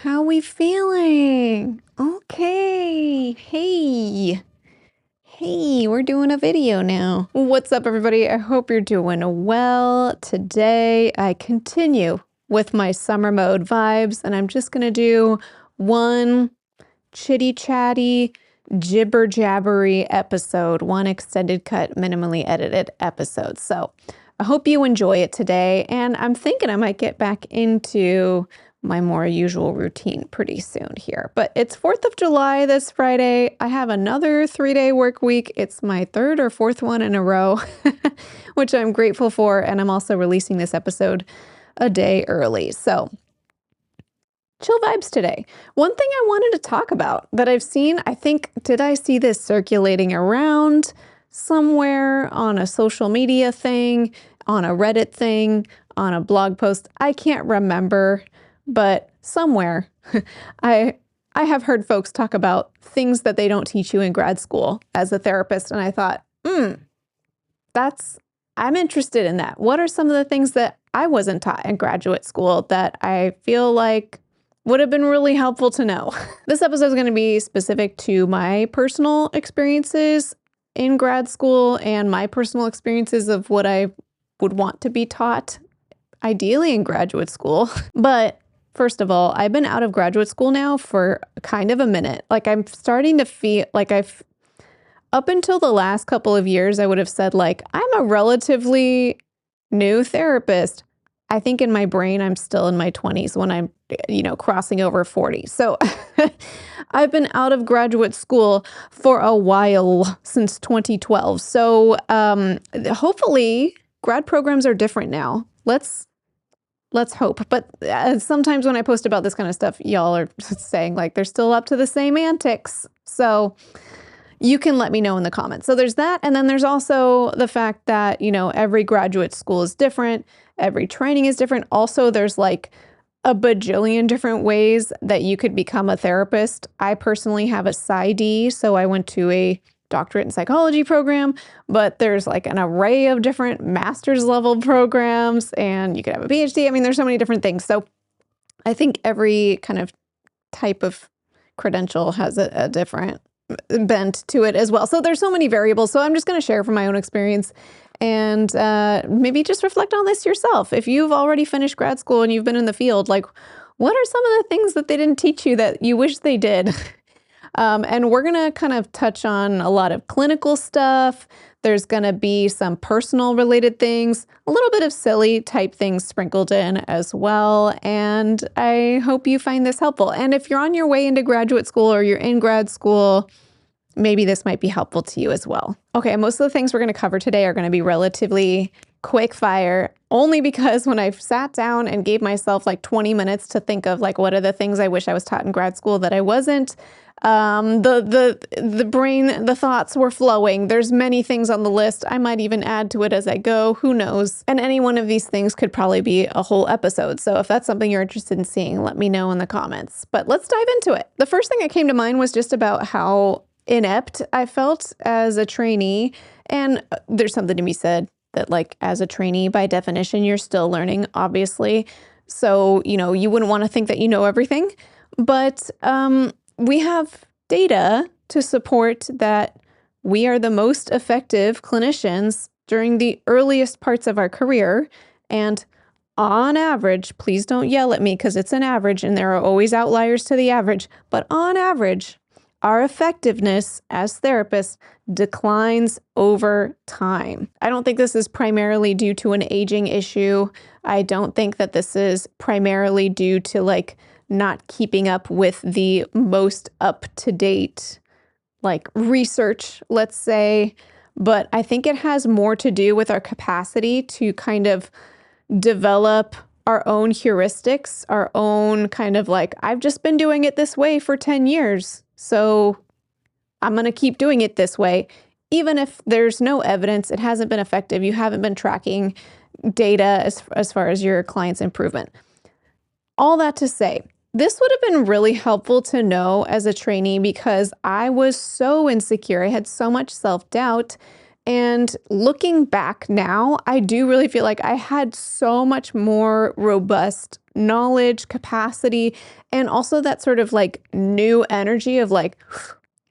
How we feeling? Okay. Hey, we're doing a video now. What's up, everybody? I hope you're doing well. Today, I continue with my summer mode vibes, and I'm just going to do one chitty-chatty, jibber-jabbery episode, one extended cut, minimally edited episode. So I hope you enjoy it today, and I'm thinking I might get back into my more usual routine pretty soon here. But it's 4th of July this Friday. I have another 3-day work week. It's my third or fourth one in a row, which I'm grateful for. And I'm also releasing this episode a day early. So chill vibes today. One thing I wanted to talk about that I've seen, did I see this circulating around somewhere on a social media thing, on a Reddit thing, on a blog post? I can't remember. But somewhere I have heard folks talk about things that they don't teach you in grad school as a therapist. And I thought, I'm interested in that. What are some of the things that I wasn't taught in graduate school that I feel like would have been really helpful to know? This episode is going to be specific to my personal experiences in grad school and my personal experiences of what I would want to be taught, ideally in graduate school. But first of all, I've been out of graduate school now for kind of a minute. Like, I'm starting to feel like up until the last couple of years, I would have said, like, I'm a relatively new therapist. I think in my brain, I'm still in my 20s when I'm, crossing over 40. So I've been out of graduate school for a while, since 2012. So hopefully grad programs are different now. Let's hope. But sometimes when I post about this kind of stuff, y'all are saying like they're still up to the same antics. So you can let me know in the comments. So there's that. And then there's also the fact that, every graduate school is different. Every training is different. Also, there's like a bajillion different ways that you could become a therapist. I personally have a PsyD, so I went to a doctorate in psychology program, but there's like an array of different master's level programs, and you could have a PhD. I mean, there's so many different things. So I think every kind of type of credential has a different bent to it as well. So there's so many variables. So I'm just going to share from my own experience and maybe just reflect on this yourself. If you've already finished grad school and you've been in the field, like, what are some of the things that they didn't teach you that you wish they did? And we're going to kind of touch on a lot of clinical stuff. There's going to be some personal related things, a little bit of silly type things sprinkled in as well. And I hope you find this helpful. And if you're on your way into graduate school or you're in grad school, maybe this might be helpful to you as well. Okay, most of the things we're going to cover today are going to be relatively quick fire, only because when I sat down and gave myself like 20 minutes to think of like, what are the things I wish I was taught in grad school that I wasn't, the brain, the thoughts were flowing. There's many things on the list. I might even add to it as I go. Who knows? And any one of these things could probably be a whole episode. So if that's something you're interested in seeing, let me know in the comments. But let's dive into it. The first thing that came to mind was just about how inept I felt as a trainee. And there's something to be said that, like, as a trainee, by definition, you're still learning, obviously. So, you wouldn't want to think that you know everything. But we have data to support that we are the most effective clinicians during the earliest parts of our career. And on average, please don't yell at me because it's an average and there are always outliers to the average, but on average, our effectiveness as therapists declines over time. I don't think this is primarily due to an aging issue. I don't think that this is primarily due to like not keeping up with the most up-to-date like research, let's say. But I think it has more to do with our capacity to kind of develop our own heuristics, our own kind of like, I've just been doing it this way for 10 years. So I'm going to keep doing it this way. Even if there's no evidence, it hasn't been effective, you haven't been tracking data as far as your client's improvement. All that to say, this would have been really helpful to know as a trainee because I was so insecure. I had so much self-doubt And looking back now, I do really feel like I had so much more robust knowledge, capacity, and also that sort of like new energy of like,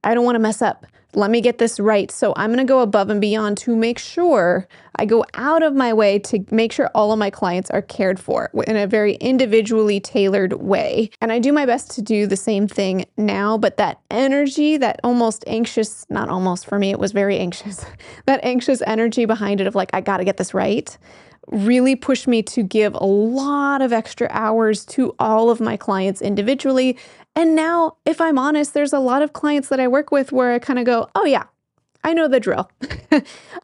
I don't want to mess up. Let me get this right. So I'm going to go above and beyond to make sure I go out of my way to make sure all of my clients are cared for in a very individually tailored way. And I do my best to do the same thing now, but that energy, that almost anxious, not almost, for me, it was very anxious, that anxious energy behind it of like, I got to get this right, really pushed me to give a lot of extra hours to all of my clients individually. And now, if I'm honest, there's a lot of clients that I work with where I kind of go, oh yeah, I know the drill.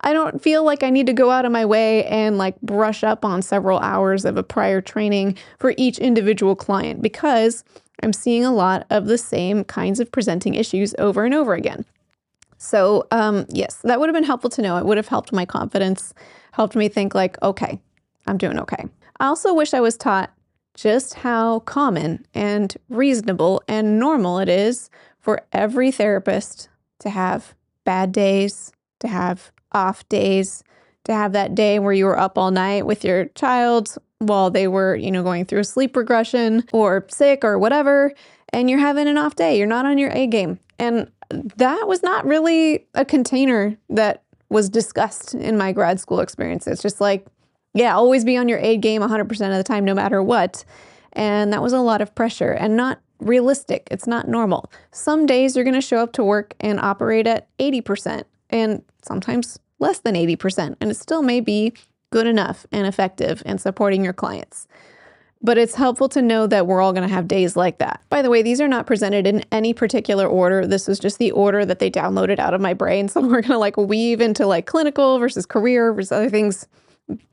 I don't feel like I need to go out of my way and like brush up on several hours of a prior training for each individual client because I'm seeing a lot of the same kinds of presenting issues over and over again. So yes, that would have been helpful to know. It would have helped my confidence, helped me think like, okay, I'm doing okay. I also wish I was taught just how common and reasonable and normal it is for every therapist to have bad days, to have off days, to have that day where you were up all night with your child while they were, going through a sleep regression or sick or whatever, and you're having an off day. You're not on your A game. And that was not really a container that was discussed in my grad school experience. It's just like, yeah, always be on your A game 100% of the time, no matter what. And that was a lot of pressure and not realistic. It's not normal. Some days you're going to show up to work and operate at 80% and sometimes less than 80%. And it still may be good enough and effective in supporting your clients. But it's helpful to know that we're all going to have days like that. By the way, these are not presented in any particular order. This is just the order that they downloaded out of my brain. So we're going to like weave into like clinical versus career versus other things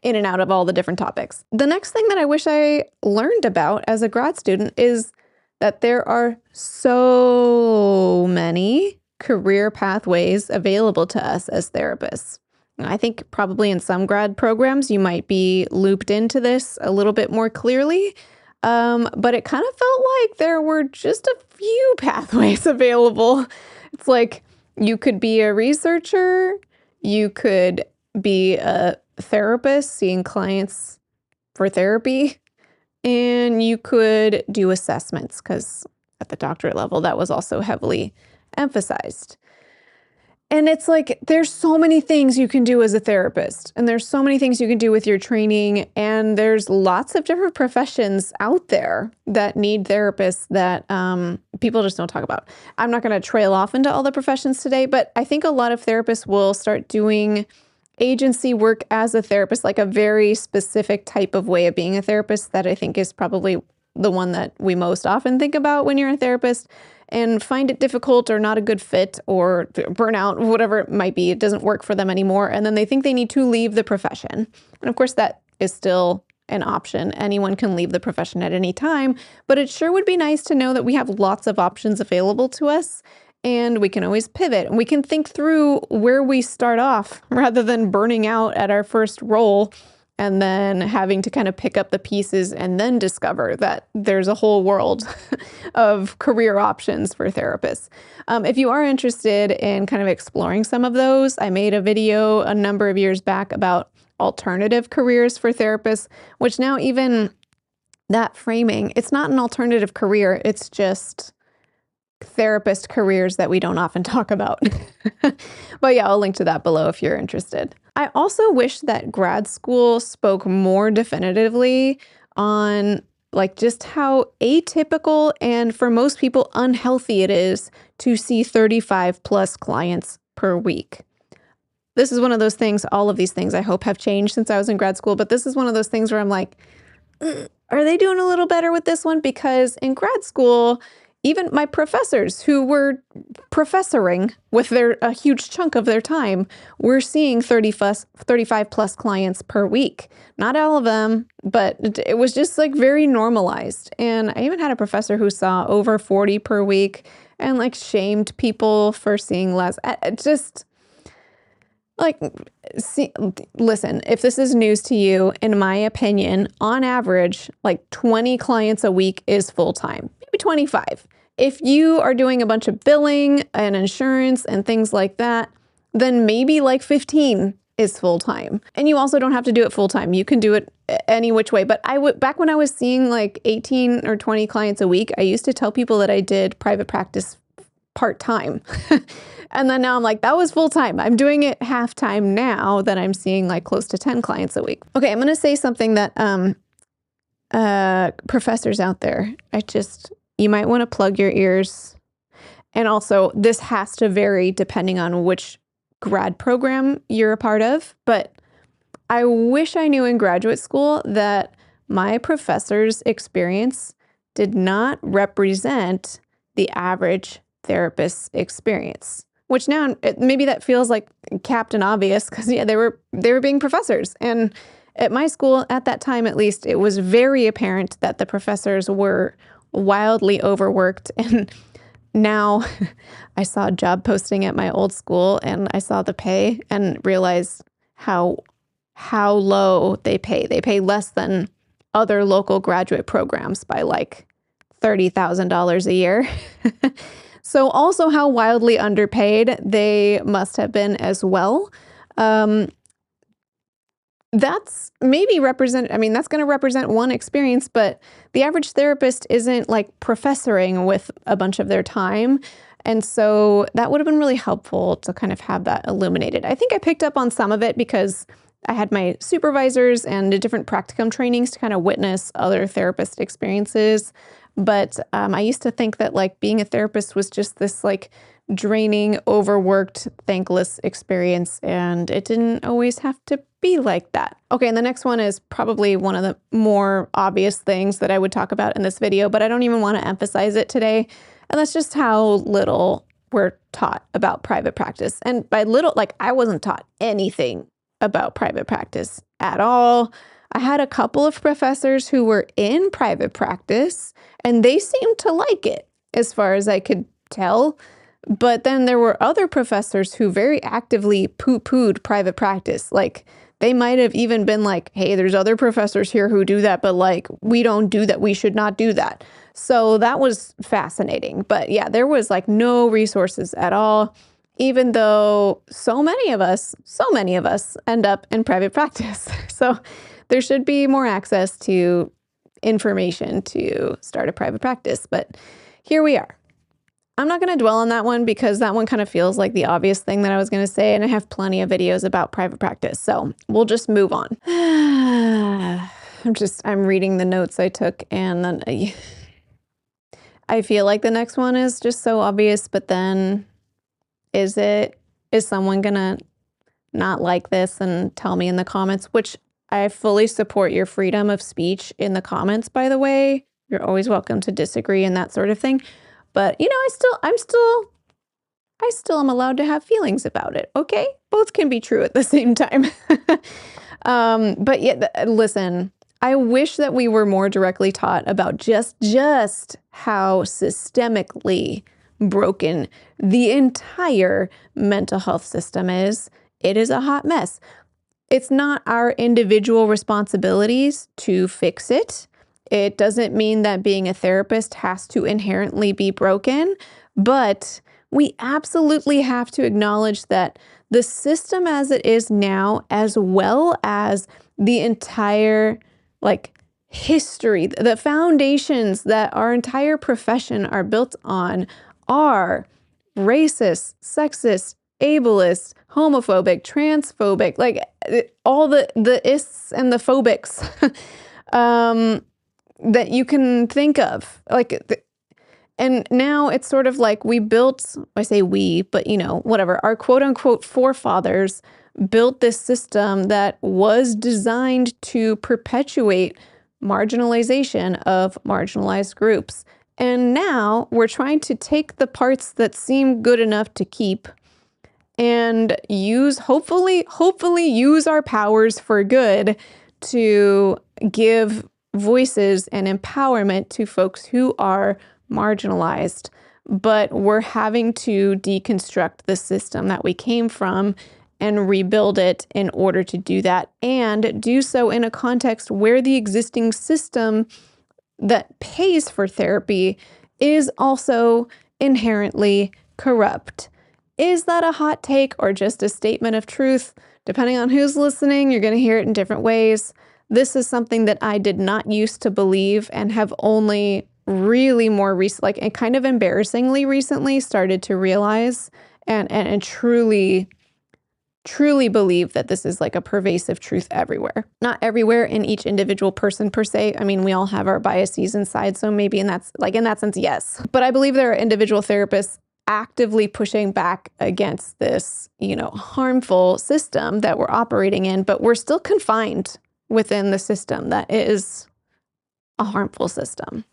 in and out of all the different topics. The next thing that I wish I learned about as a grad student is that there are so many career pathways available to us as therapists. I think probably in some grad programs, you might be looped into this a little bit more clearly, but it kind of felt like there were just a few pathways available. It's like you could be a researcher, you could be a therapist seeing clients for therapy, and you could do assessments because at the doctorate level, that was also heavily emphasized. And it's like, there's so many things you can do as a therapist, and there's so many things you can do with your training, and there's lots of different professions out there that need therapists that people just don't talk about. I'm not going to trail off into all the professions today, but I think a lot of therapists will start doing agency work as a therapist, like a very specific type of way of being a therapist that I think is probably the one that we most often think about when you're a therapist, and find it difficult or not a good fit or burnout, whatever it might be. It doesn't work for them anymore. And then they think they need to leave the profession. And of course, that is still an option. Anyone can leave the profession at any time, but it sure would be nice to know that we have lots of options available to us and we can always pivot and we can think through where we start off rather than burning out at our first role and then having to kind of pick up the pieces and then discover that there's a whole world of career options for therapists. If you are interested in kind of exploring some of those, I made a video a number of years back about alternative careers for therapists, which now even that framing, it's not an alternative career, it's just therapist careers that we don't often talk about. But yeah, I'll link to that below if you're interested. I also wish that grad school spoke more definitively on like just how atypical and for most people unhealthy it is to see 35 plus clients per week. This is one of those things, all of these things I hope have changed since I was in grad school, but this is one of those things where I'm like, are they doing a little better with this one? Because in grad school, even my professors who were professoring with a huge chunk of their time were seeing 35 plus clients per week. Not all of them, but it was just like very normalized. And I even had a professor who saw over 40 per week and like shamed people for seeing less. Just like, listen, if this is news to you, in my opinion, on average, like 20 clients a week is full-time, maybe 25. If you are doing a bunch of billing and insurance and things like that, then maybe like 15 is full-time. And you also don't have to do it full-time. You can do it any which way. But back when I was seeing like 18 or 20 clients a week, I used to tell people that I did private practice part-time. And then now I'm like, that was full-time. I'm doing it half-time now that I'm seeing like close to 10 clients a week. Okay, I'm going to say something that professors out there, you might want to plug your ears. And also, this has to vary depending on which grad program you're a part of. But I wish I knew in graduate school that my professor's experience did not represent the average therapist's experience. Which now, maybe that feels like Captain Obvious, because yeah, they were being professors. And at my school, at that time at least, it was very apparent that the professors were wildly overworked. And now I saw a job posting at my old school and I saw the pay and realized how low they pay. They pay less than other local graduate programs by like $30,000 a year. So also how wildly underpaid they must have been as well. That's maybe that's going to represent one experience, but the average therapist isn't like professoring with a bunch of their time. And so that would have been really helpful to kind of have that illuminated. I think I picked up on some of it because I had my supervisors and different practicum trainings to kind of witness other therapist experiences. But I used to think that like being a therapist was just this like draining, overworked, thankless experience, and it didn't always have to be like that. Okay, and the next one is probably one of the more obvious things that I would talk about in this video, but I don't even want to emphasize it today, and that's just how little we're taught about private practice. And by little, like I wasn't taught anything about private practice at all. I had a couple of professors who were in private practice, and they seemed to like it as far as I could tell. But then there were other professors who very actively poo-pooed private practice. Like they might have even been like, hey, there's other professors here who do that, but like, we don't do that. We should not do that. So that was fascinating. But yeah, there was like no resources at all, even though so many of us end up in private practice. So there should be more access to information to start a private practice. But here we are. I'm not going to dwell on that one because that one kind of feels like the obvious thing that I was going to say, and I have plenty of videos about private practice, so we'll just move on. I'm reading the notes I took, and then I feel like the next one is just so obvious, but then is someone going to not like this and tell me in the comments, which I fully support your freedom of speech in the comments, by the way. You're always welcome to disagree and that sort of thing. But, you know, I still am allowed to have feelings about it, okay? Both can be true at the same time. But yeah, listen, I wish that we were more directly taught about just how systemically broken the entire mental health system is. It is a hot mess. It's not our individual responsibilities to fix it. It doesn't mean that being a therapist has to inherently be broken, but we absolutely have to acknowledge that the system as it is now, as well as the entire history, the foundations that our entire profession are built on are racist, sexist, ableist, homophobic, transphobic, all the ists and the phobics. That you can think of. And now it's sort of like we built, I say we, but whatever, our quote unquote forefathers built this system that was designed to perpetuate marginalization of marginalized groups. And now we're trying to take the parts that seem good enough to keep and hopefully use our powers for good to give voices and empowerment to folks who are marginalized. But we're having to deconstruct the system that we came from and rebuild it in order to do that, and do so in a context where the existing system that pays for therapy is also inherently corrupt. Is that a hot take or just a statement of truth? Depending on who's listening, you're going to hear it in different ways. This is something that I did not used to believe and have only really more recent, like, and kind of embarrassingly recently started to realize and truly believe that this is like a pervasive truth everywhere. Not everywhere in each individual person per se. I mean, we all have our biases inside, so maybe in that sense, yes. But I believe there are individual therapists actively pushing back against this, harmful system that we're operating in, but we're still confined within the system that is a harmful system.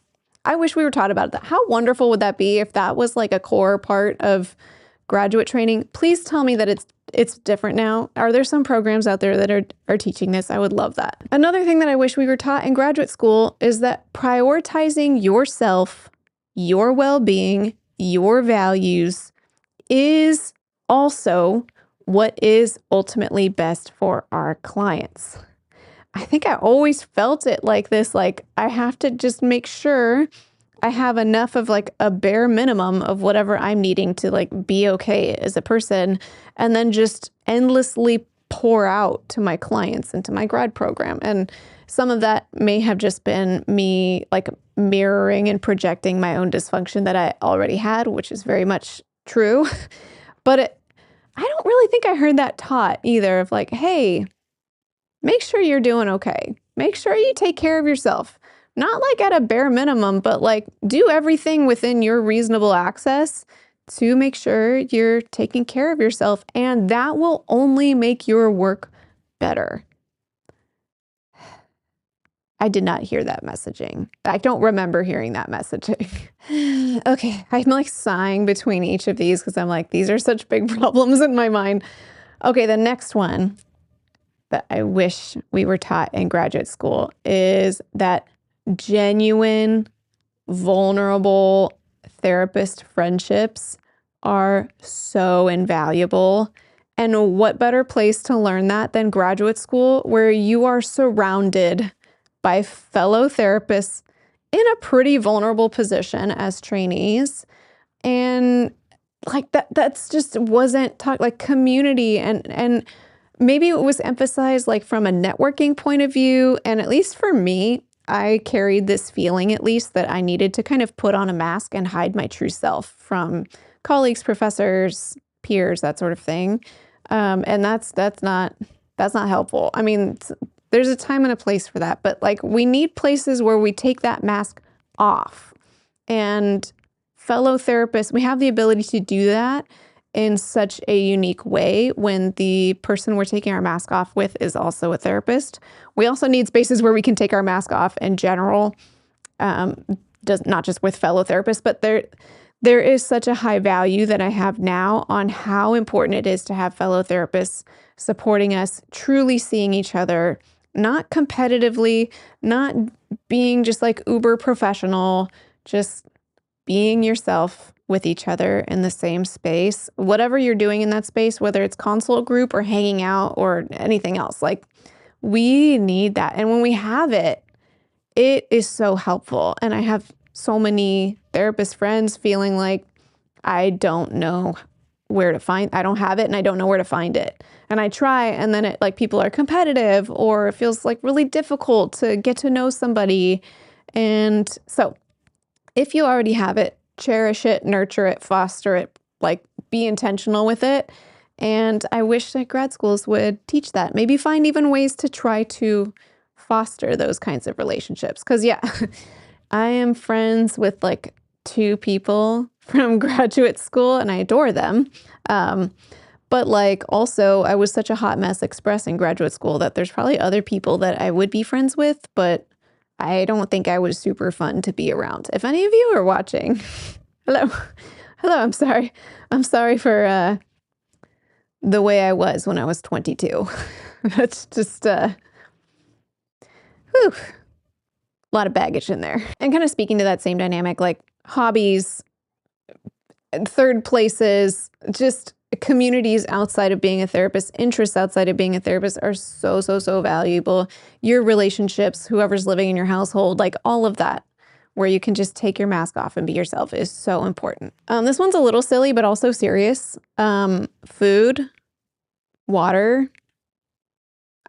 I wish we were taught about that. How wonderful would that be if that was like a core part of graduate training? Please tell me that it's different now. Are there some programs out there that are teaching this? I would love that. Another thing that I wish we were taught in graduate school is that prioritizing yourself, your well-being, your values is also what is ultimately best for our clients. I think I always felt it like this, like I have to just make sure I have enough of like a bare minimum of whatever I'm needing to like be okay as a person, and then just endlessly pour out to my clients and to my grad program. And some of that may have just been me like mirroring and projecting my own dysfunction that I already had, which is very much true. But I don't really think I heard that taught either, of like, hey, make sure you're doing okay. Make sure you take care of yourself. Not like at a bare minimum, but like do everything within your reasonable access to make sure you're taking care of yourself. And that will only make your work better. I did not hear that messaging. I don't remember hearing that messaging. Okay, I'm like sighing between each of these because I'm like, these are such big problems in my mind. Okay, the next one that I wish we were taught in graduate school is that genuine, vulnerable therapist friendships are so invaluable. And what better place to learn that than graduate school, where you are surrounded by fellow therapists in a pretty vulnerable position as trainees. And like that's just wasn't taught, like community, and maybe it was emphasized like from a networking point of view. And at least for me, I carried this feeling, at least, that I needed to kind of put on a mask and hide my true self from colleagues, professors, peers, that sort of thing. And that's not helpful. I mean, there's a time and a place for that, but like we need places where we take that mask off. And fellow therapists, we have the ability to do that in such a unique way when the person we're taking our mask off with is also a therapist. We also need spaces where we can take our mask off in general, not just with fellow therapists, but there is such a high value that I have now on how important it is to have fellow therapists supporting us, truly seeing each other, not competitively, not being just like uber professional, just being yourself with each other in the same space, whatever you're doing in that space, whether it's consult group or hanging out or anything else. Like, we need that. And when we have it, it is so helpful. And I have so many therapist friends feeling like I don't know where to find, I don't have it and I don't know where to find it. And I try, and then it like people are competitive, or it feels like really difficult to get to know somebody. And so if you already have it, cherish it, nurture it, foster it, like be intentional with it. And I wish that grad schools would teach that. Maybe find even ways to try to foster those kinds of relationships. Because yeah, I am friends with like 2 people from graduate school and I adore them. But like also I was such a hot mess express in graduate school that there's probably other people that I would be friends with, but I don't think I was super fun to be around. If any of you are watching, hello, I'm sorry. I'm sorry for the way I was when I was 22. That's just, a lot of baggage in there. And kind of speaking to that same dynamic, like hobbies, third places, just communities outside of being a therapist, interests outside of being a therapist are so valuable. Your relationships, whoever's living in your household, like all of that. where you can just take your mask off and be yourself is so important. This one's a little silly, but also serious. Food, water.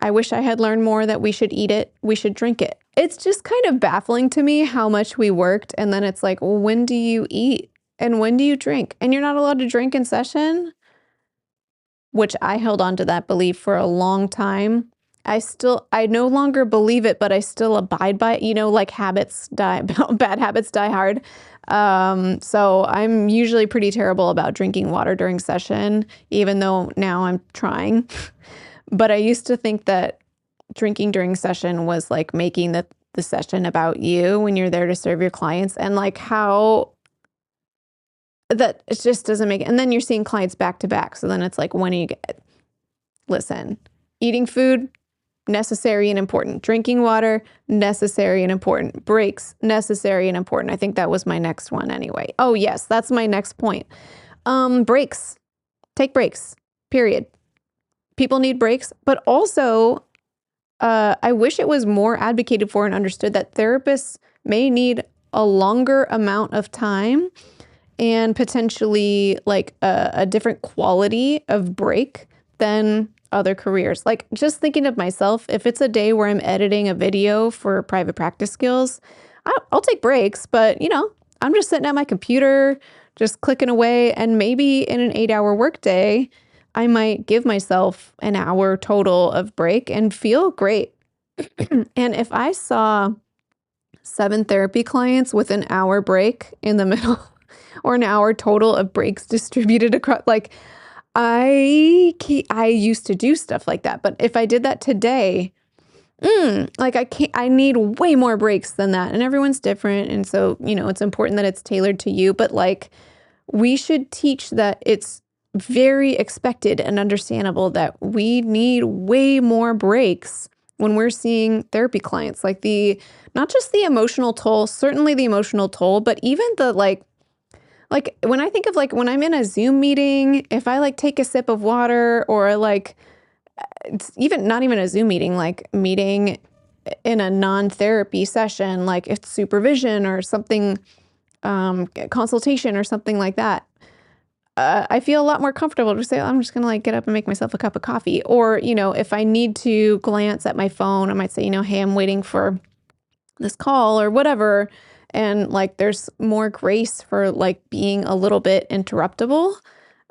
I wish I had learned more that we should eat it, we should drink it. It's just kind of baffling to me how much we worked, and then it's like, well, when do you eat? And when do you drink? And you're not allowed to drink in session? Which I held on to that belief for a long time. I no longer believe it, but I still abide by it. You know, like habits die, bad habits die hard. So I'm usually pretty terrible about drinking water during session, even though now I'm trying. But I used to think that drinking during session was like making the session about you when you're there to serve your clients, and like how that it just doesn't make it. And then you're seeing clients back to back. So then it's like, when are you listen, eating food, necessary and important. Drinking water, necessary and important. Breaks, necessary and important. I think that was my next one anyway. Oh yes, that's my next point. Breaks. Take breaks, period. People need breaks, but also I wish it was more advocated for and understood that therapists may need a longer amount of time and potentially like a different quality of break than other careers. Like, just thinking of myself, if it's a day where I'm editing a video for private practice skills, I'll take breaks, but you know, I'm just sitting at my computer, just clicking away, and maybe in an 8-hour workday, I might give myself an hour total of break and feel great. And if I saw 7 therapy clients with an hour break in the middle or an hour total of breaks distributed across, like I used to do stuff like that. But if I did that today, like I need way more breaks than that. And everyone's different. And so, you know, it's important that it's tailored to you, but like we should teach that it's very expected and understandable that we need way more breaks when we're seeing therapy clients. Like not just the emotional toll, certainly the emotional toll, but even the like when I think of like when I'm in a Zoom meeting, if I like take a sip of water, or like it's not even a Zoom meeting, like meeting in a non-therapy session, like it's supervision or something, consultation or something like that. I feel a lot more comfortable to say, I'm just going to like get up and make myself a cup of coffee. Or, you know, if I need to glance at my phone, I might say, you know, hey, I'm waiting for this call or whatever. And like, there's more grace for like being a little bit interruptible.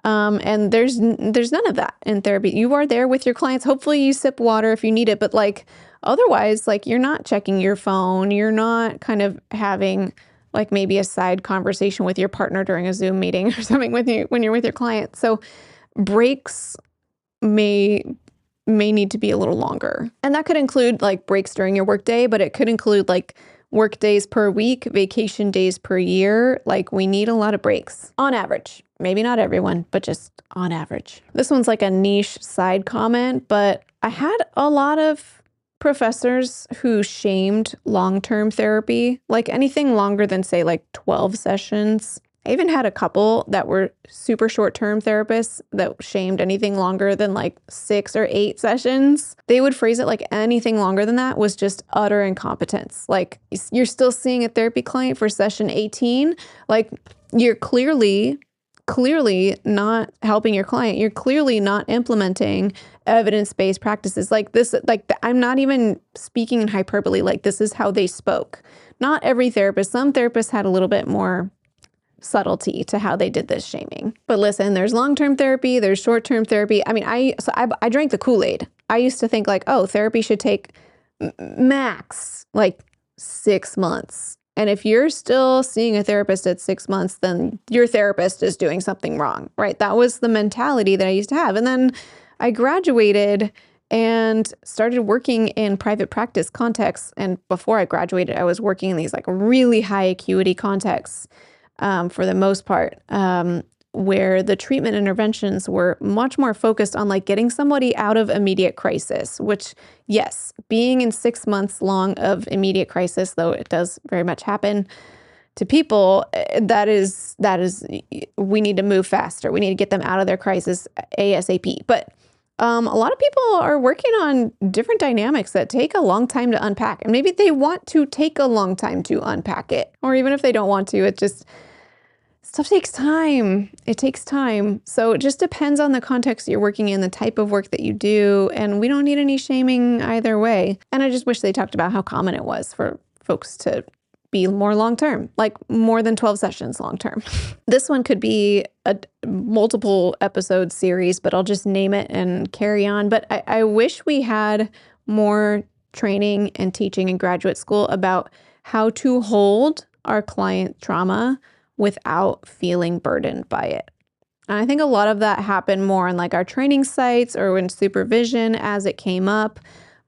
And there's none of that in therapy. You are there with your clients. Hopefully you sip water if you need it, but like, otherwise, like you're not checking your phone. You're not kind of having like maybe a side conversation with your partner during a Zoom meeting or something with you when you're with your client. So breaks may need to be a little longer. And that could include like breaks during your workday, but it could include like work days per week, vacation days per year. Like we need a lot of breaks on average. Maybe not everyone, but just on average. This one's like a niche side comment, but I had a lot of professors who shamed long-term therapy, like anything longer than say like 12 sessions. I even had a couple that were super short-term therapists that shamed anything longer than like 6 or 8 sessions. They would phrase it like anything longer than that was just utter incompetence. Like you're still seeing a therapy client for session 18. Like you're clearly not helping your client. You're clearly not implementing evidence-based practices like this. I'm not even speaking in hyperbole. Like this is how they spoke. Not every therapist. Some therapists had a little bit more subtlety to how they did this shaming. But listen, there's long-term therapy, there's short-term therapy. I mean, I drank the Kool-Aid. I used to think like, oh, therapy should take max like 6 months. And if you're still seeing a therapist at 6 months, then your therapist is doing something wrong, right? That was the mentality that I used to have. And then I graduated and started working in private practice contexts. And before I graduated, I was working in these like really high acuity contexts for the most part, where the treatment interventions were much more focused on like getting somebody out of immediate crisis, which yes, being in 6 months long of immediate crisis, though it does very much happen to people, that is, we need to move faster. We need to get them out of their crisis ASAP. But A lot of people are working on different dynamics that take a long time to unpack. And maybe they want to take a long time to unpack it. Or even if they don't want to, stuff takes time. It takes time. So it just depends on the context you're working in, the type of work that you do. And we don't need any shaming either way. And I just wish they talked about how common it was for folks to be more long-term, like more than 12 sessions long-term. This one could be a multiple episode series, but I'll just name it and carry on. But I wish we had more training and teaching in graduate school about how to hold our client trauma without feeling burdened by it. And I think a lot of that happened more on like our training sites or in supervision as it came up.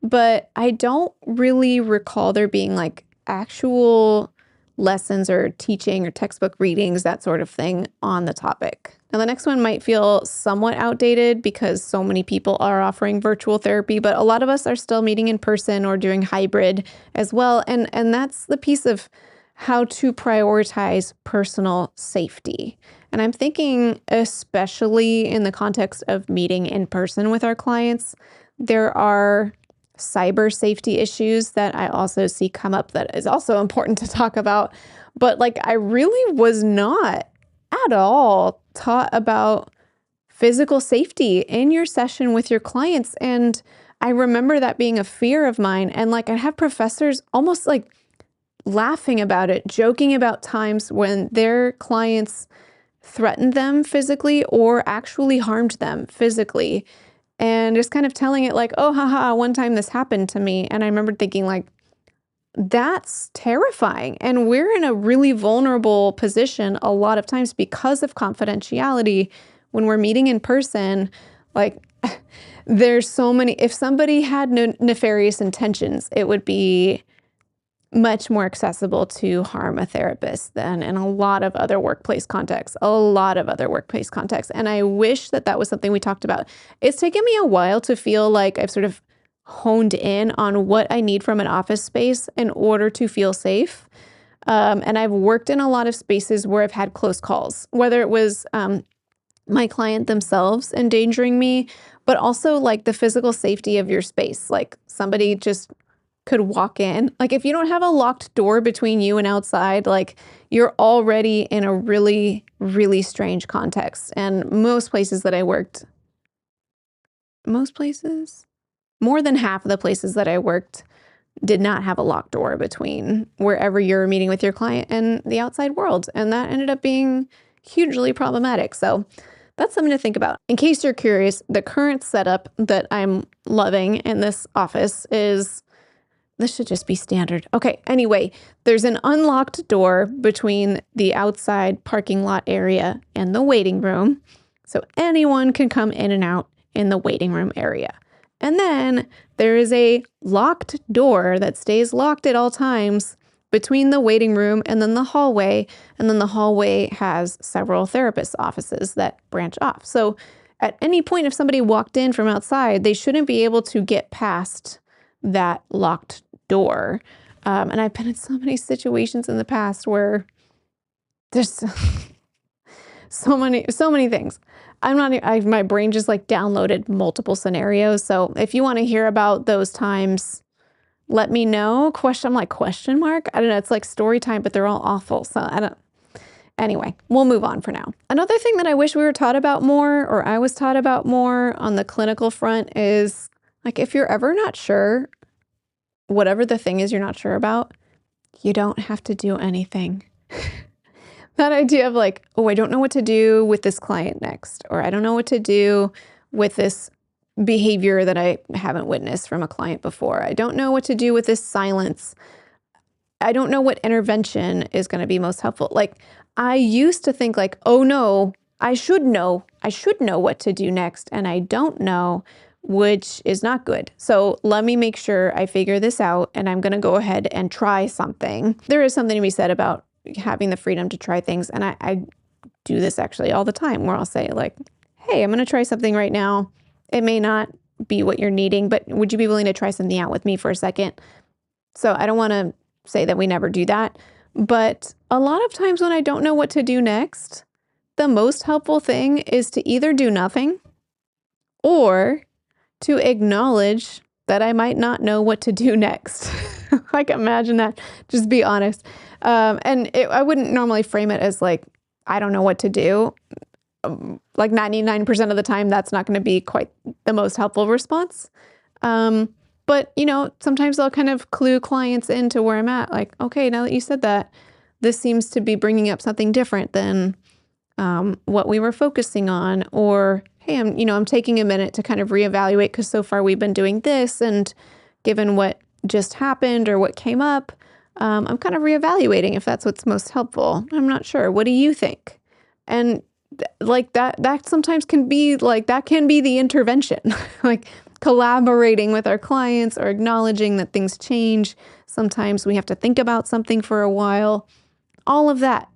But I don't really recall there being like actual lessons or teaching or textbook readings, that sort of thing on the topic. Now, the next one might feel somewhat outdated because so many people are offering virtual therapy, but a lot of us are still meeting in person or doing hybrid as well. And that's the piece of how to prioritize personal safety. And I'm thinking, especially in the context of meeting in person with our clients, there are cyber safety issues that I also see come up that is also important to talk about. But like, I really was not at all taught about physical safety in your session with your clients. And I remember that being a fear of mine. And like, I have professors almost like laughing about it, joking about times when their clients threatened them physically or actually harmed them physically. And just kind of telling it like, oh, haha, one time this happened to me. And I remember thinking like, that's terrifying. And we're in a really vulnerable position a lot of times because of confidentiality when we're meeting in person. Like, there's so many, if somebody had nefarious intentions, it would be much more accessible to harm a therapist than in a lot of other workplace contexts, And I wish that that was something we talked about. It's taken me a while to feel like I've sort of honed in on what I need from an office space in order to feel safe. And I've worked in a lot of spaces where I've had close calls, whether it was my client themselves endangering me, but also like the physical safety of your space. Like somebody just could walk in. Like if you don't have a locked door between you and outside, like you're already in a really, really strange context. And most places that I worked, more than half of the places that I worked did not have a locked door between wherever you're meeting with your client and the outside world. And that ended up being hugely problematic. So that's something to think about. In case you're curious, the current setup that I'm loving in this office is, this should just be standard. Okay, anyway, there's an unlocked door between the outside parking lot area and the waiting room. So anyone can come in and out in the waiting room area. And then there is a locked door that stays locked at all times between the waiting room and then the hallway. And then the hallway has several therapist offices that branch off. So at any point, if somebody walked in from outside, they shouldn't be able to get past that locked door. And I've been in so many situations in the past where there's so many things. My brain just like downloaded multiple scenarios. So if you want to hear about those times, let me know. Question mark? I don't know. It's like story time, but they're all awful. So anyway, we'll move on for now. Another thing that I wish we were taught about more, or I was taught about more on the clinical front, is like, if you're ever not sure, whatever the thing is you're not sure about, you don't have to do anything. That idea of like, oh, I don't know what to do with this client next, or I don't know what to do with this behavior that I haven't witnessed from a client before. I don't know what to do with this silence. I don't know what intervention is going to be most helpful. Like, I used to think like, oh no, I should know what to do next, and I don't know, which is not good. So let me make sure I figure this out, and I'm going to go ahead and try something. There is something to be said about having the freedom to try things. And I do this actually all the time, where I'll say like, hey, I'm going to try something right now. It may not be what you're needing, but would you be willing to try something out with me for a second? So I don't want to say that we never do that, but a lot of times when I don't know what to do next, the most helpful thing is to either do nothing or to acknowledge that I might not know what to do next. Like, imagine that. Just be honest. I wouldn't normally frame it as like, I don't know what to do. Like 99% of the time, that's not going to be quite the most helpful response. But, sometimes I'll kind of clue clients into where I'm at. Like, okay, now that you said that, this seems to be bringing up something different than what we were focusing on. Or, hey, I'm taking a minute to kind of reevaluate because so far we've been doing this, and given what just happened or what came up, I'm kind of reevaluating if that's what's most helpful. I'm not sure. What do you think? And like that sometimes can be like, that can be the intervention, like collaborating with our clients or acknowledging that things change. Sometimes we have to think about something for a while, all of that.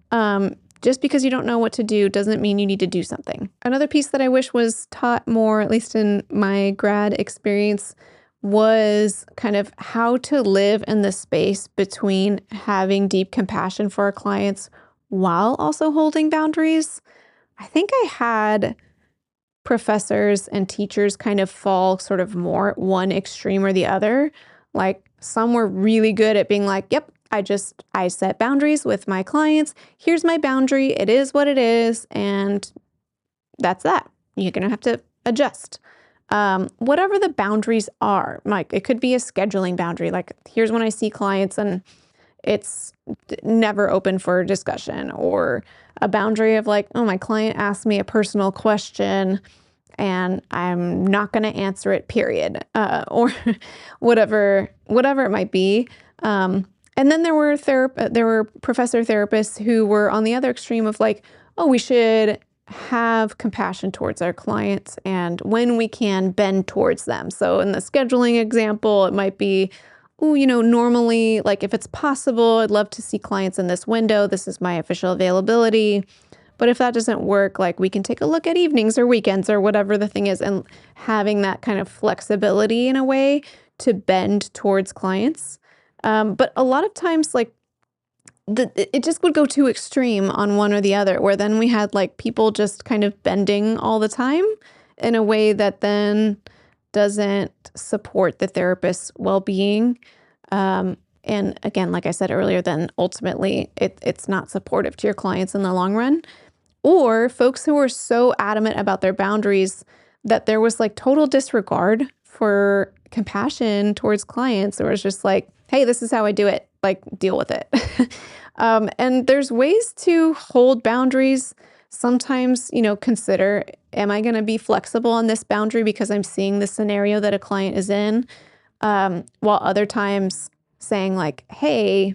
Just because you don't know what to do doesn't mean you need to do something. Another piece that I wish was taught more, at least in my grad experience, was kind of how to live in the space between having deep compassion for our clients while also holding boundaries. I think I had professors and teachers kind of fall sort of more at one extreme or the other. Like, some were really good at being like, yep, I set boundaries with my clients. Here's my boundary. It is what it is. And that's that. You're going to have to adjust. Whatever the boundaries are, like it could be a scheduling boundary. Like, here's when I see clients and it's never open for discussion, or a boundary of like, oh, my client asked me a personal question and I'm not going to answer it, period. Or whatever it might be. And then there were professor therapists who were on the other extreme of like, oh, we should have compassion towards our clients and when we can bend towards them. So in the scheduling example, it might be, oh, normally, like if it's possible, I'd love to see clients in this window. This is my official availability. But if that doesn't work, like we can take a look at evenings or weekends or whatever the thing is, and having that kind of flexibility in a way to bend towards clients. But a lot of times, like, it just would go too extreme on one or the other, where then we had like people just kind of bending all the time in a way that then doesn't support the therapist's well-being. And again, like I said earlier, then ultimately it's not supportive to your clients in the long run. Or folks who were so adamant about their boundaries that there was like total disregard for compassion towards clients. It was just like, hey, this is how I do it. Like, deal with it. And there's ways to hold boundaries. Sometimes, consider, am I going to be flexible on this boundary because I'm seeing the scenario that a client is in? While other times saying like, hey,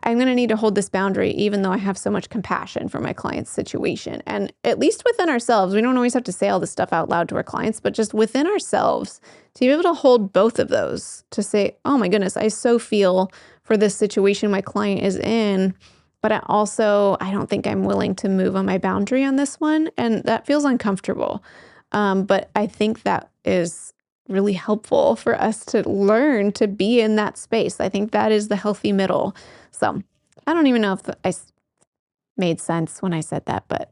I'm going to need to hold this boundary even though I have so much compassion for my client's situation. And at least within ourselves, we don't always have to say all this stuff out loud to our clients, but just within ourselves, to be able to hold both of those, to say, oh my goodness, I so feel for this situation my client is in, but I don't think I'm willing to move on my boundary on this one. And that feels uncomfortable. But I think that is really helpful for us to learn to be in that space. I think that is the healthy middle. So I don't even know if I made sense when I said that, but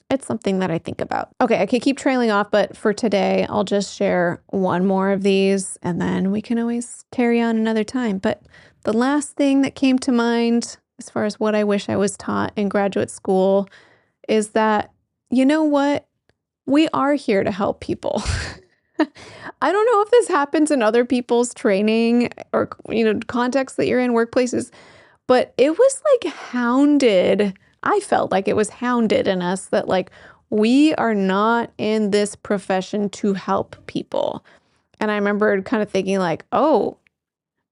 it's something that I think about. Okay, I could keep trailing off, but for today, I'll just share one more of these and then we can always carry on another time. But the last thing that came to mind as far as what I wish I was taught in graduate school is that, you know what? We are here to help people. I don't know if this happens in other people's training or, contexts that you're in, workplaces, but it was like hounded. I felt like it was hounded in us that like, we are not in this profession to help people. And I remember kind of thinking like, oh,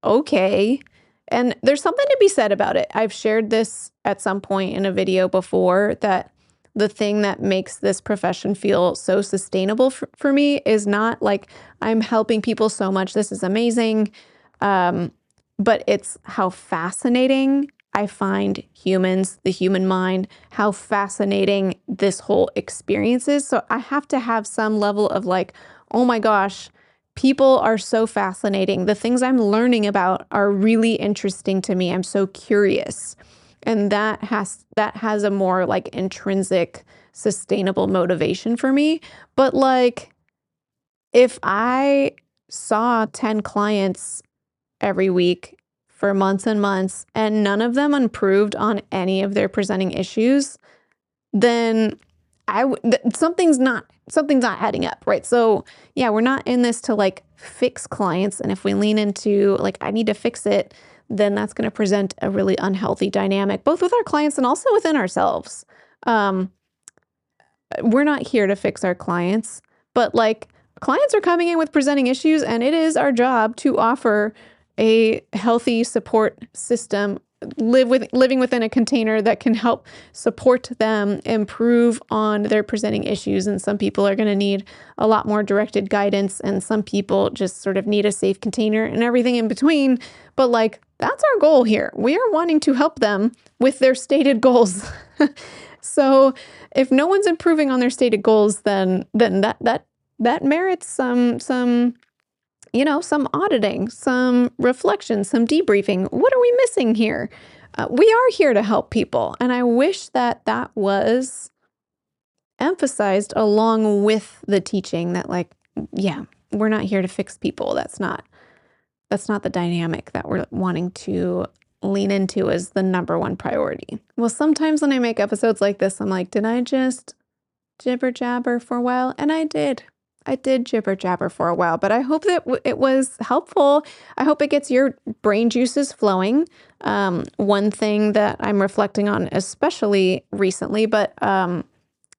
okay. And there's something to be said about it. I've shared this at some point in a video before, that the thing that makes this profession feel so sustainable for me is not like I'm helping people so much, this is amazing, but it's how fascinating I find humans, the human mind, how fascinating this whole experience is. So I have to have some level of like, oh my gosh, people are so fascinating. The things I'm learning about are really interesting to me. I'm so curious. And that has a more like intrinsic, sustainable motivation for me. But like, If I saw 10 clients every week for months and months and none of them improved on any of their presenting issues, then something's not adding up, right? So yeah, we're not in this to like fix clients. And if we lean into like, I need to fix it, then that's going to present a really unhealthy dynamic, both with our clients and also within ourselves. Um, we're not here to fix our clients, but like clients are coming in with presenting issues, and it is our job to offer a healthy support system, living within a container that can help support them improve on their presenting issues. And some people are going to need a lot more directed guidance, and some people just sort of need a safe container and everything in between. But like, that's our goal here. We are wanting to help them with their stated goals. So if no one's improving on their stated goals, then that merits some auditing, some reflection, some debriefing. What are we missing here? We are here to help people, and I wish that was emphasized along with the teaching that, like, yeah, we're not here to fix people. That's not the dynamic that we're wanting to lean into as the number one priority. Well, sometimes when I make episodes like this, I'm like, did I just jibber jabber for a while? And I did. I did jibber jabber for a while, but I hope that it was helpful. I hope it gets your brain juices flowing. One thing that I'm reflecting on, especially recently, but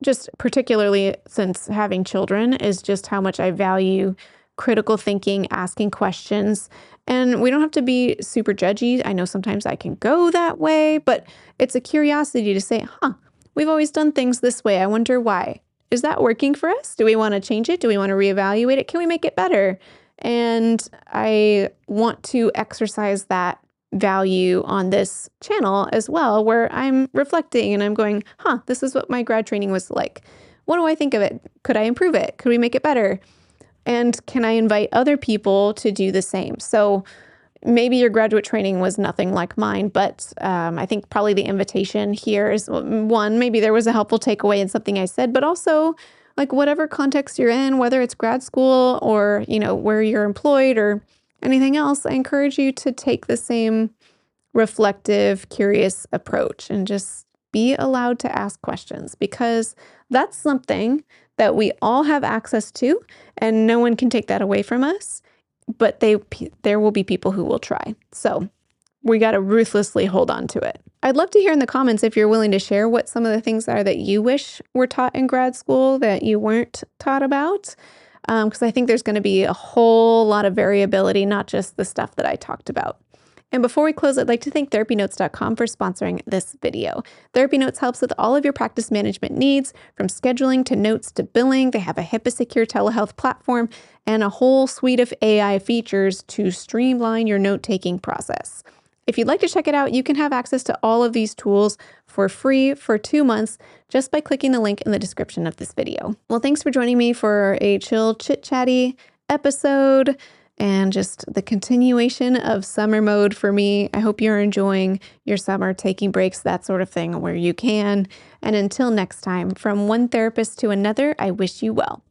just particularly since having children, is just how much I value critical thinking, asking questions. And we don't have to be super judgy. I know sometimes I can go that way, but it's a curiosity to say, we've always done things this way. I wonder why. Is that working for us? Do we want to change it? Do we want to reevaluate it? Can we make it better? And I want to exercise that value on this channel as well, where I'm reflecting and I'm going, this is what my grad training was like. What do I think of it? Could I improve it? Could we make it better? And can I invite other people to do the same? So maybe your graduate training was nothing like mine, but I think probably the invitation here is one, maybe there was a helpful takeaway in something I said, but also like whatever context you're in, whether it's grad school or, where you're employed or anything else, I encourage you to take the same reflective, curious approach and just be allowed to ask questions, because that's something that we all have access to and no one can take that away from us. But there will be people who will try. So we got to ruthlessly hold on to it. I'd love to hear in the comments if you're willing to share what some of the things are that you wish were taught in grad school that you weren't taught about. Because I think there's going to be a whole lot of variability, not just the stuff that I talked about. And before we close, I'd like to thank therapynotes.com for sponsoring this video. Therapy Notes helps with all of your practice management needs, from scheduling to notes to billing. They have a HIPAA-secure telehealth platform and a whole suite of AI features to streamline your note-taking process. If you'd like to check it out, you can have access to all of these tools for free for 2 months just by clicking the link in the description of this video. Well, thanks for joining me for a chill, chit-chatty episode and just the continuation of summer mode for me. I hope you're enjoying your summer, taking breaks, that sort of thing where you can. And until next time, from one therapist to another, I wish you well.